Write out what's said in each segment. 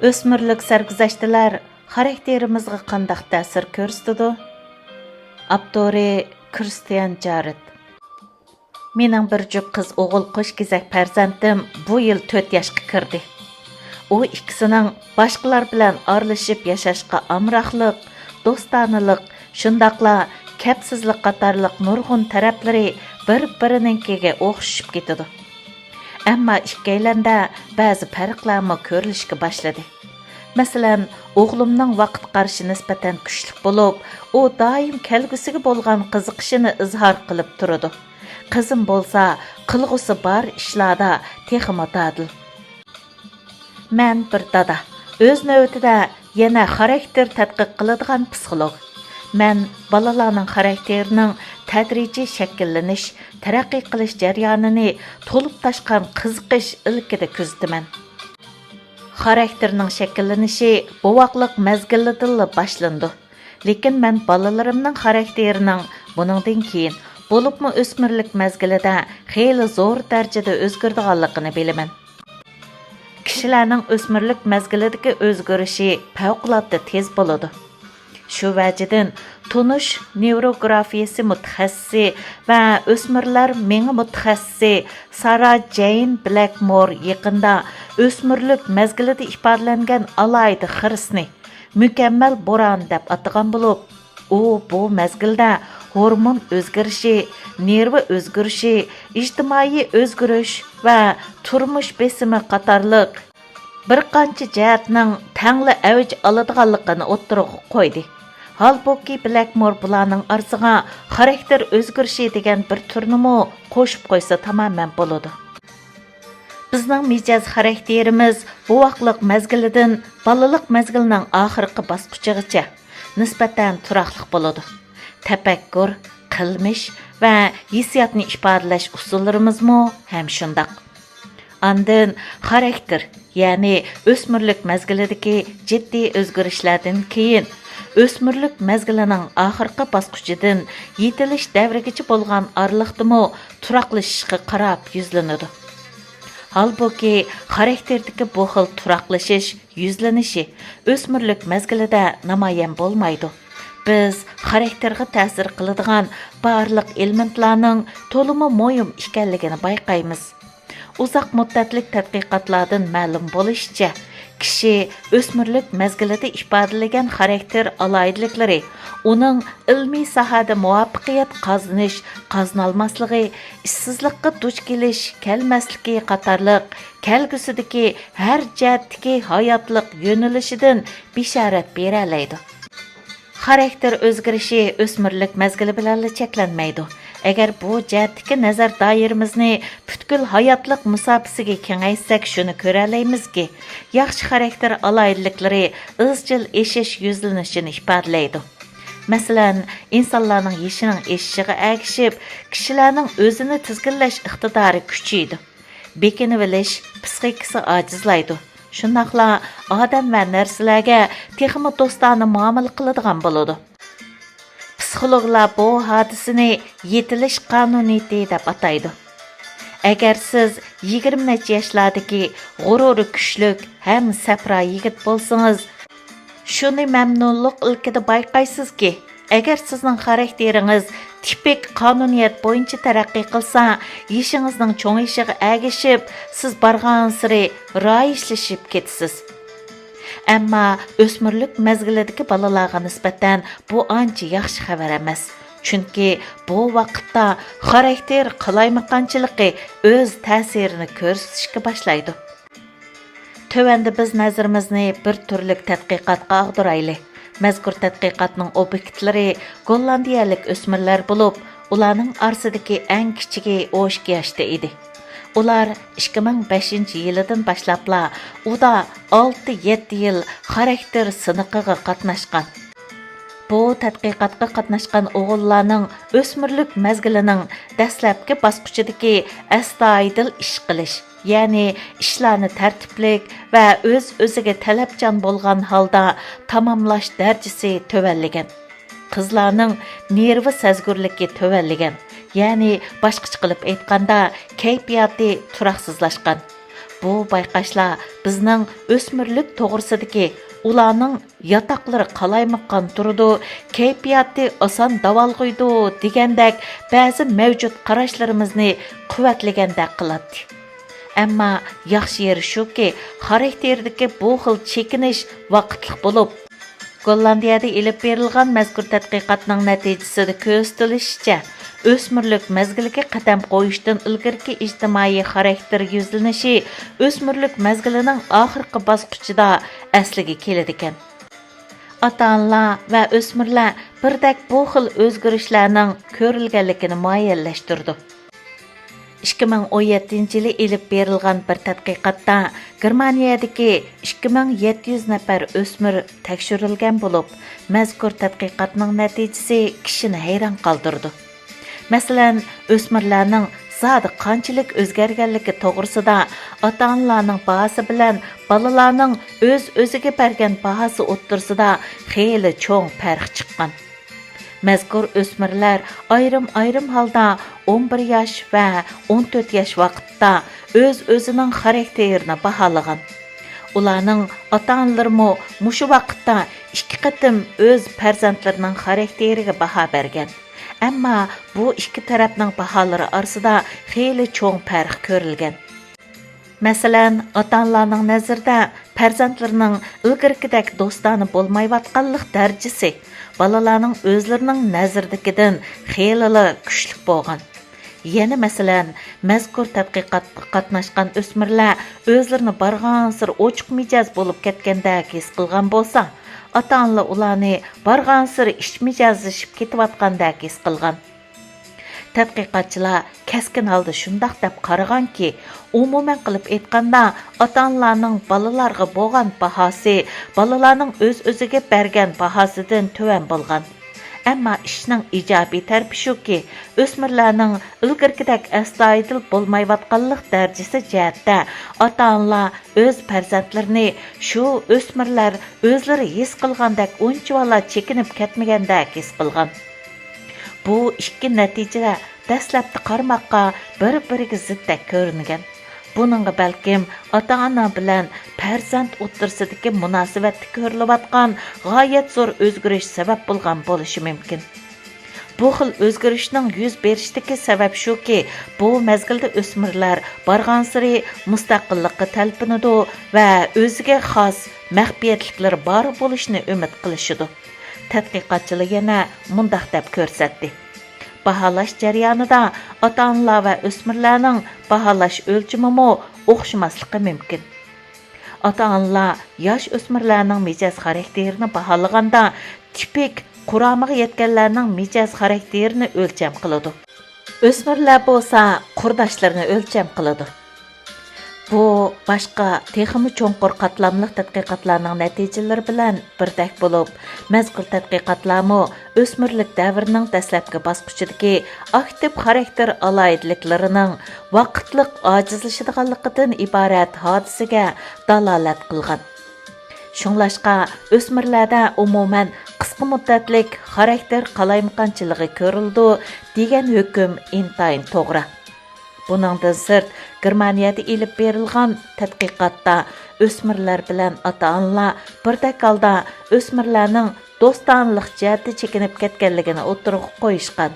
Өсмірлік сәргізәштілер xarakterimizga qandaq ta'sir ko'rsatadi? Avtori Kristian Jarrett. Mening bir jup qiz o'g'il qo'shkezak farzandim bu yil 4 yoshga kirdi. U ikkisining boshqalar bilan aralashib yashashga amroqlik, do'stonalik, shundaqla kapsizlik qatorliq nurg'un taraflari bir-birininkiga o'xshashib ketadi. Ammo ikkalanda ba'zi farqlarmi ko'rilishga boshladi. Masalan, o'g'limning vaqt qarashi nisbatan kuchli bo'lib, u doim kelgusiga bo'lgan qiziqishini izhor qilib turadi. Qizim bo'lsa, qilg'usi bor ishlarda texmi dadil. Men bir dada, o'z navbatida yana xarakter tadqiq qiladigan psixolog. Men balalarning xarakterining tadrijiy shakllanish, taraqqiy qilish jarayonini to'lib toshgan qiziqish ilkida kuzataman. Xarakterning shakllanishi bovoqliq mezgilida boshlandi. Lekin men balalarimning xarakterining buningdan keyin bo'libmi o'smirlik mezgilida xeyli zo'r darajada o'zgarganligini bilaman. Kishilarning o'smirlik mezgilidagi o'zgarishi favqulodda tez bo'ladi. Shu vajidan tunish nevrografiyasi mutaxassisi va o'smirlar mengi mutaxassisi Sarah Jane Blackmore yaqinda o'smirlik mezgilida ifodalangan alayda xirisni mukammal bo'ron deb atagan bo'lib, u bu mezgilda hormon o'zgarishi, nervi o'zgarishi, ijtimoiy o'zgarish va turmush besimi qatorliq bir qancha jihatning tangli avj oladiganligini o'ttirib qo'ydi. Halbuki Blackmore bularning orasiga xarakter o'zgarishi degan bir turnimi qo'shib qo'ysa tamoman bo'ladi. Bizning mijoz xarakterimiz bu vaqtliq mezgilidan balaliq mezgilning oxirgi bosqichigacha nisbatan turaqliq bo'ladi. Tafakkur, qilmish va hissiyotni ifodalash usullarimizmi ham shundoq. Andin xarakter, ya'ni o'smirlik mezgilidagi jiddiy o'zgarishlardan keyin o'smirlik mezgilining oxirgi bosqichidan yetilish davrigacha bo'lgan oraliqdimi turaqlashishga qarab yuzlanadi. Halbuki xarakterdagi bu xil turaqlashish yuzlanishi o'smirlik mezgilida namoyon bo'lmaydi. Biz xarakterga ta'sir qiladigan barliq elementlarning to'limi mo'yim ekanligini bayqaymiz. Uzoq muddatlik tadqiqotlardan ma'lum bo'lishicha, kishi o'smirlik mezgilida ifodalagan xarakter alayidliklari uning ilmiy sohada muvaffaqiyat qozonish, qozonolmasligi, ishsizlikqa duch kelish, kelmasligi qatorliq kelgusidagi har jihatdagi hayotlik yo'nalishidan bishorat bera oladi. Xarakter o'zgarishi o'smirlik mezgili bilan cheklanmaydi. Agar bu jihatdagi nazar doiramizni butkul hayotlik musofasiga kengaytsak, shuni ko'ra olamizki, yaxshi xarakter alayidliklari izchil eshish yuzlanishini ifodalaydi. Masalan, insonlarning yashining eshishiga ergishib, kishilarning o'zini tizginlash iqtidori kuchaydi. Bekinib olish psixikasi ojizlaydi. Shundaqla odam va narsalarga texmi do'stona muomala qiladigan bo'ladi. Psixologlar bu hodisani yetilish qonuniyati deb ataydi. Agar siz 20 necha yoshlardagi g'ururi kuchlik ham safra yigit bo'lsangiz, shuni mamnunlik ilkida bayqaysizki, agar sizning xarakteringiz tipik qonuniyat bo'yicha taraqqiy qilsa, yeshingizning cho'ng'ishiga ergishib, siz bargan siri royishlashib ketasiz. Ammo o'smirlik mezgilidagi bolalarga nisbatan bu ancha yaxshi xabar emas. Chunki bu vaqtda xarakter qalaymaqanchiligi o'z ta'sirini ko'rsatishga boshlaydi. Tövəndə biz nəzərimizni bir türlük tədqiqatqa ağdıraylı. Məzkur tədqiqatның obyektləri Gollandiyalik ösmürlər bulub, ularning arasındakı ən kichigi 12 yaşda idi. Ular 2005 yilidan başlapla uda 6-7 yil xarakter sınıqıga qatnaşqan. Bu tədqiqatqa qatnaşqan o'g'illarning o'smirlik mezgilining dastlabki bosqichidagi astoydil ish qilish, ya'ni ishlarni tartiblik va o'z-o'ziga talabchan bo'lgan holda tamomlash darajasi tövalligan. Qizlarning nervi sezgurligi tövalligan, ya'ni boshqacha qilib aytganda kayfiyati turaqsizlashgan. Bu bayqashlar bizning o'smirlik to'g'risidagi ularning yataqlari qalaymaqan turdi, kayfiyati oson davolg'uydi degandek ba'zi mavjud qarashlarimizni quvvatlagandek qiladi. Ammo yaxshi yeri shuki, xarakterdagi bu xil chekinish vaqtliq bo'lib, Gollandiyada ilib berilgan mazkur tadqiqotning natijasida ko'rsatilishicha, o'smirlik mezgiliga qadam qo'yishdan ilgirki ijtimoiy xarakter yuzlanishi o'smirlik mezgilining oxirgi bosqichida asliga keladi ekan. Ota-onalar va o'smirlar birdak bu xil o'zgarishlarning ko'rilganligini muayyanlashtirdi. 2017 yili ilib berilgan bir tadqiqotda Germaniyadagi 2700 nafar o'smir tekshirilgan bo'lib, mazkur tadqiqotning natijasi kishini hayron qoldirdi. Masalan, o'smirlarning zodi qanchalik o'zgarganligi to'g'risida ota-onalarning bahasi bilan bolalarning o'z-o'ziga bergan bahasi o'ttirsida xeyli cho'ng farq chiqqan. Mazkur o'smirlar ayrim holda 11 yosh va 14 yosh vaqtda o'z-o'zining xarakterini baholagan. Ularning ota-onalarimo mushu vaqtda 2 qatim o'z farzandlarining xarakteriga baho bergan. Ammo bu ikki tarafning baholari orasida xeyli cho'ng farq ko'rilgan. Masalan, ota-onalarning nazarida farzandlarining ilgirgidek do'stona bo'lmayotganlik darajasi balalarning o'zlarining nazardagidan xeyli kuchli bo'lgan. Yana masalan, mazkur tadqiqotga qatnashgan o'smirlar o'zlarini barg'ansir ochiq mijoz bo'lib ketgandek his qilgan bo'lsa, ota-onalar ularni barg'ansir ishmijozlashib ketayotgandek his qilgan. Tadqiqotchilar keskin holda shundoq deb qaraganki, umuman qilib aytganda, ota-onalarning bolalarga bo'lgan bahosi bolalarning o'z-o'ziga bergan bahosidan tuvan bo'lgan. Ammo ishning ijobiy tarafi shuki, o'smirlarning ilgirgidek astoydil bo'lmayotganlik darajasi jihatda ota-onalar o'z farzandlarini shu o'smirlar o'zlari his qilgandek unchalar chekinib ketmagandek his qilgan. Bu ikki natija dastlabki qarmoqqa bir-biriga ziddak ko'ringan. Buningga balkim ota-ona bilan farzand o'rtasidagi munosabatda ko'rilayotgan g'oyat zo'r o'zgarish sabab bo'lgan bo'lishi mumkin. Bu xil o'zgarishning yuz berishdagi sabab shuki, bu mezgilda o'smirlar barg'ansiri mustaqillikka talpinadi va o'ziga xos maxfiyatliklar bor bo'lishini umid qilishidi. Tadqiqotchilar yana mundaq deb ko'rsatdi. Baholash jarayonida ota-onalar va o'smirlarning baholash o'lchimimi o'xshamasligi mumkin. Ota-onalar yosh o'smirlarning mijoz xarakterini baholaganda tipik quramiga yetganlarning mijoz xarakterini o'lcham qiladi. O'smirlar bo'lsa qurdoshlarini o'lcham qiladi. Bu boshqa texmi cho'nqur qatlamli tadqiqotlarning natijalari bilan birdak bo'lib, mazkur tadqiqotlarmi o'smirlik davrining dastlabki bosqichidagi aktiv xarakter aloyidliklarining vaqtliq ojizlashadiganligidan iborat hodisaga dalolat qilgan. Shunglashqa o'smirlarda umuman qisqa muddatlik xarakter qalaymaqonchiligi ko'rildi degan hukm intayin to'g'ri. Buningdan sirt, Germaniyada ilib berilgan tadqiqotda o'smirlar bilan ota-onalar birdak holda o'smirlarning do'stonlik jihati chekinib ketganligini o'tirg'i qo'yishgan.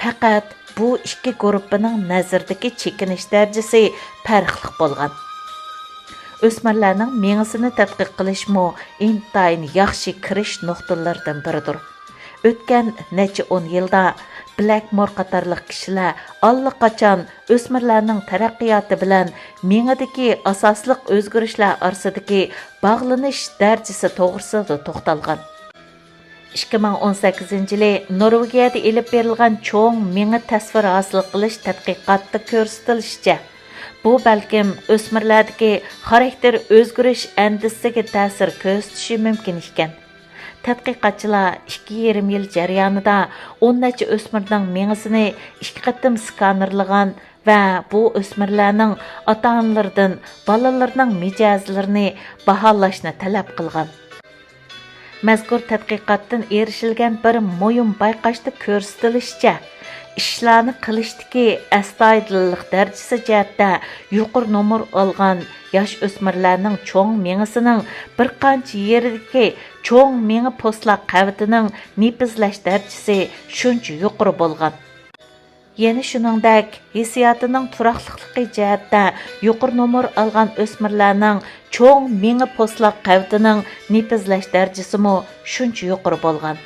Faqat bu ikki guruhning nazaridagi chekinish darajasi farqli bo'lgan. O'smirlarning mengisini tadqiq qilishmo intayin yaxshi kirish nuqtalaridan biridir. O'tgan necha 10 yilda Blackmore qatorliq kishilar allaqachon o'smirlarning taraqqiyoti bilan mengidagi asosliq o'zgarishlar orasidagi bog'lanish darajasi to'g'risida to'xtalgan. 2018-yili Norvegiyada ilib berilgan cho'ng mengi tasvir hosil qilish tadqiqotida ko'rsatilishicha, bu balkim o'smirlardagi xarakter o'zgarish andisiga ta'sir ko'rsatishi mumkin ekan. Tadqiqotchilar 2,5 yil jarayonida 10 necha o'smirning mengisini 2 qatim skanerlagan va bu o'smirlarning ota-onalaridan bolalarning mijozlarini baholashni talab qilgan. Mazkur tadqiqotdan erishilgan bir muhim bayqashda ko'rsatilishicha, ishlarni qilishdagi astoydillik darajasi jihatda yuqori nomer olgan yosh o'smirlarning cho'ng mengisining bir qancha yeridagi cho'ng mengi postlar qavitining nipizlash darajasi shuncha yuqori bo'lgan. Yana shuningdek, hissiyotining turaqliqligi jihatda yuqori nomer olgan o'smirlarning cho'ng mengi postlar qavitining nipizlash darajasi mo shuncha yuqori bo'lgan.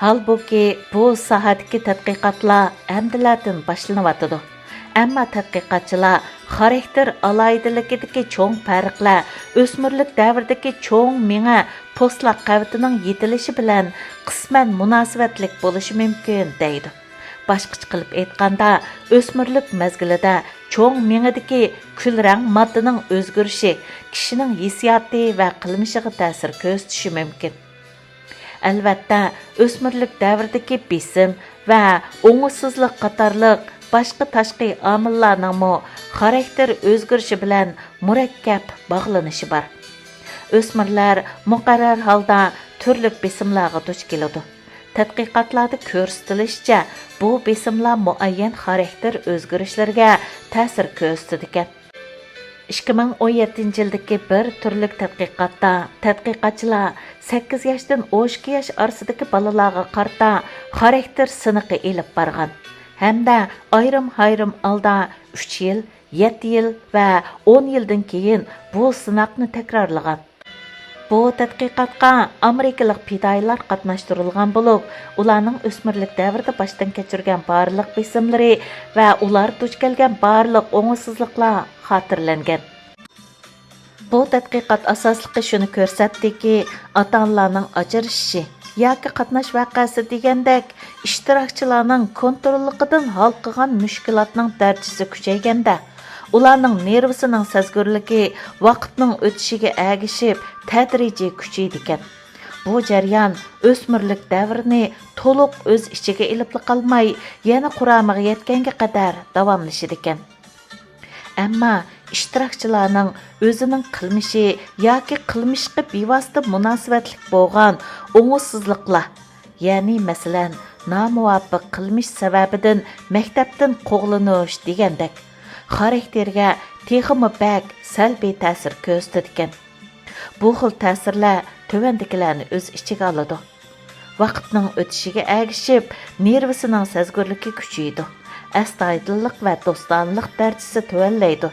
Halbuki bu sohadagi tadqiqotlar amdilardan boshlanyotidi. Ammo tadqiqotchilar xarakter alaydiligidagi cho'ng farqlar o'smirlik davridagi cho'ng menga postlar qavitining yetilishi bilan qisman munosabatlik bo'lishi mumkin deydi. Boshqacha qilib aytganda, o'smirlik mezgilida cho'ng mengidagi kulrang moddaning o'zgarishi kishining hissiyoti va qilmishiga ta'sir ko'rsatishi mumkin. Albatta, o'smirlik davridagi besim va o'ng'ussizlik qatorliq boshqa tashqi omillarning xarakter o'zgarishi bilan murakkab bog'lanishi bor. O'smirlar muqarrar holda turli besimlarga duch keladi. Tadqiqotlarda ko'rsatilishicha, bu besimlar muayyan xarakter o'zgarishlarga ta'sir ko'rsatadi ekan. 2017 yildagi bir turlik tadqiqotda tadqiqotchilar 8 yoshdan 12 yosh orasidagi bolalarga qarata xarakter siniqi elib borgan. Hamda ayrim holda 3 yil, 7 yil va 10 yildan keyin bu sinoqni takrorlagan. Bu tadqiqotga amerikalik fidoyilar qatnashtirilgan bo'lib, ularning o'smirlik davrida boshdan kechirgan barliq besimlari va ular duch kelgan barliq o'ng'ussizliklar xotirlangan. Bu tadqiqot asosligi shuni ko'rsatdiki, ota-onalarning ajrashishi yoki qatnash vaqasi degandek ishtirokchilarning kontrolligidan hal qilgan mushkulotning darajasi kuchayganda, ularning nervisining sezgurligi vaqtning o'tishiga ergishib tadrijiy kuchaydi ekan. Bu jarayon o'smirlik davrini to'liq o'z ichiga ilib qolmay, yana quramiga yetganga qadar davomlashadi ekan. Ammo ishtirokchilarning o'zining qilmishi yoki qilmishga bevosita munosabatlik bo'lgan o'ng'ussizliklar, ya'ni masalan, nomuvofiq qilmish sababidan maktabdan qo'g'lanish degandek xarakterga texmi bak salbiy ta'sir ko'rsatadi ekan. Bu xil ta'sirlar tuvandikilarni o'z ichiga oladi. Vaqtning o'tishiga ergishib, nervisining sezgurligi kuchaydi. Astoydillik va do'stonlik darajasi tuvanlaydi.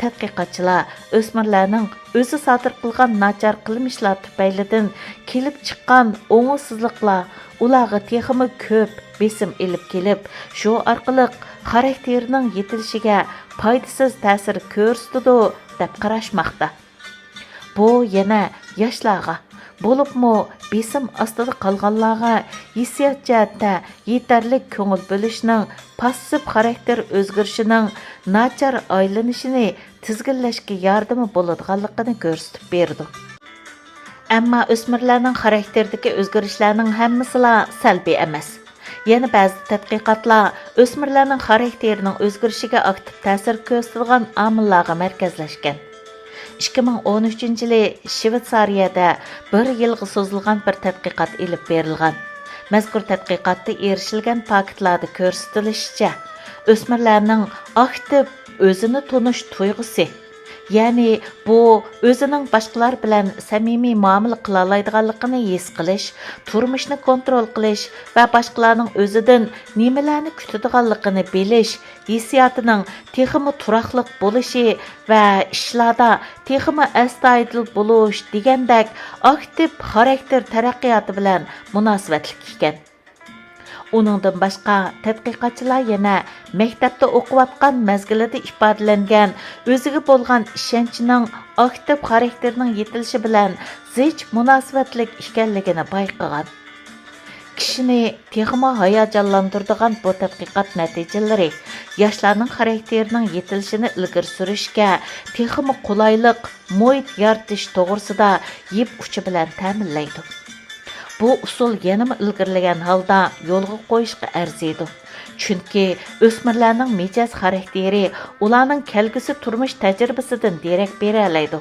Tadqiqotchilar o'smirlarning o'zi sodir qilgan nachar qilmishlar tufaylidan kelib chiqqan o'ng'ussizliklar ularga texmi ko'p besim ilib kelib, shu orqali xarakterining yetilishiga foydasiz ta'sir ko'rsatadi deb qarashmoqda. Bu yana yoshlarga, bo'libmi besim ostida qolganlarga hissiyot jihatda yetarli ko'ngil bo'lishning passiv xarakter o'zgarishining nachar aylanishini tizginlashga yordami bo'ladiganligini ko'rsatib berdi. Ammo o'smirlarning xarakterdagi o'zgarishlarning hammasi salbiy emas. Yana ba'zi tadqiqotlar o'smirlarning xarakterining o'zgarishiga aktiv ta'sir ko'rsatadigan omillarga markazlashgan. 2013 yili Shveysariyada bir yilga so'zilgan bir tadqiqot ilib berilgan. Mazkur tadqiqotda erishilgan faktlarda ko'rsatilishicha, o'smirlarning aktiv o'zini tunish tuyg'usi, ya'ni bu o'zining boshqalar bilan samimiy muomala qila oladiganligini his qilish, turmushni kontrol qilish va boshqalarning o'zidan nimalarni kutadiganligini bilish, hissiyotining texmi turaqliq bo'lishi va ishlarda texmi astoydil bo'lish degandek aktiv xarakter taraqqiyoti bilan munosabatlik ekan. Uningdan boshqa tadqiqotchilar yana maktabda o'qiyotgan mezgilida ifodalangan o'ziga bo'lgan ishonchning aktiv xarakterning yetilishi bilan zich munosabatlik ekanligini payqagan. Kishini texmi hayajonlantiradigan bu tadqiqot natijalari yoshlarning xarakterining yetilishini ilgari surishga texmi qulaylik muhit yaratish to'g'risida yeb uchi bilan ta'minlaydi. Bu usul yanama ilgirlagan holda yo'lga qo'yishga arziydi. Chunki o'smirlarning mijoz xarakteri ularning kelgusi turmush tajribasidan derak bera oladi.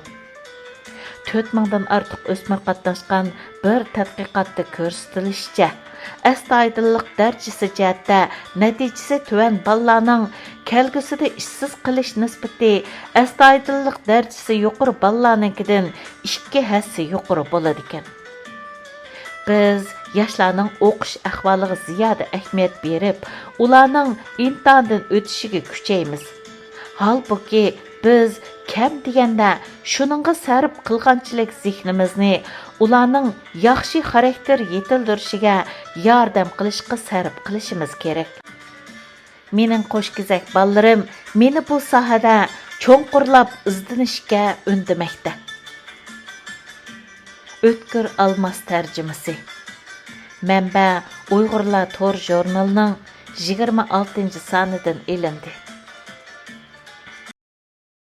4000 dan ortiq o'smir qatnashgan bir tadqiqotda ko'rsatilishicha, astoydillik darajasi jihatda natijasi tuvan bolalarning kelgusida ishsiz qilish nisbati astoydillik darajasi yuqori bolalarnikidan 2 hassa yuqori bo'ladi ekan. Biz yoshlarning o'qish ahvoliga ziyoda ahamiyat berib, ularning imtihondan o'tishiga kuchaymiz. Halbuki biz kam deganda shuningga sarf qilganchilik zehnimizni ularning yaxshi xarakter yetildirishiga yordam qilishga sarf qilishimiz kerak. Mening qo'shkizak bolalarim meni bu sohada cho'nqurlab izlanishga undamoqda. O'tkir Almas tarjimasi. Manba Uyg'urlar Tor jurnalining 26 sonidan ilindi.